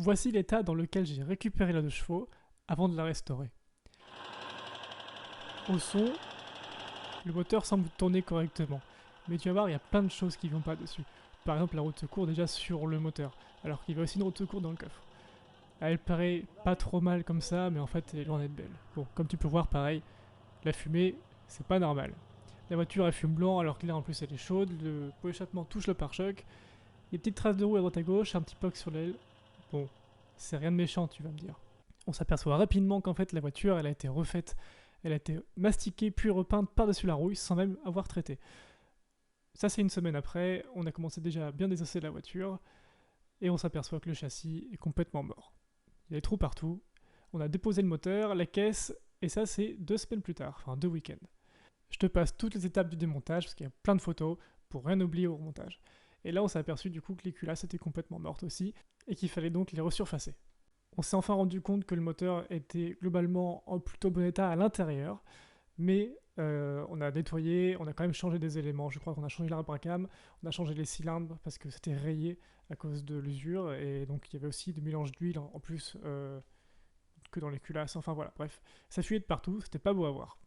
Voici l'état dans lequel j'ai récupéré la 2 chevaux avant de la restaurer. Au son, le moteur semble tourner correctement, mais tu vas voir, il y a plein de choses qui vont pas dessus. Par exemple, la roue de secours déjà sur le moteur, alors qu'il y avait aussi une roue de secours dans le coffre. Elle paraît pas trop mal comme ça, mais en fait, elle est loin d'être belle. Bon, comme tu peux voir, pareil, la fumée, c'est pas normal. La voiture, elle fume blanc, alors que là, en plus, elle est chaude, le pot d'échappement touche le pare-choc. Des petites traces de roue à droite à gauche, un petit poc sur l'aile. Bon, c'est rien de méchant, tu vas me dire. On s'aperçoit rapidement qu'en fait, la voiture, elle a été refaite. Elle a été mastiquée puis repeinte par-dessus la rouille sans même avoir traité. Ça, c'est une semaine après, on a commencé déjà à bien désosser la voiture et on s'aperçoit que le châssis est complètement mort. Il y a des trous partout. On a déposé le moteur, la caisse, et ça, c'est 2 semaines plus tard, enfin 2 week-ends. Je te passe toutes les étapes du démontage parce qu'il y a plein de photos pour rien oublier au remontage. Et là, on s'est aperçu du coup que les culasses étaient complètement mortes aussi et qu'il fallait donc les resurfacer. On s'est enfin rendu compte que le moteur était globalement en plutôt bon état à l'intérieur, mais on a nettoyé, on a quand même changé des éléments. Je crois qu'on a changé l'arbre à cam, on a changé les cylindres parce que c'était rayé à cause de l'usure, et donc il y avait aussi des mélanges d'huile en plus que dans les culasses. Enfin voilà, bref, ça fuyait de partout, c'était pas beau à voir.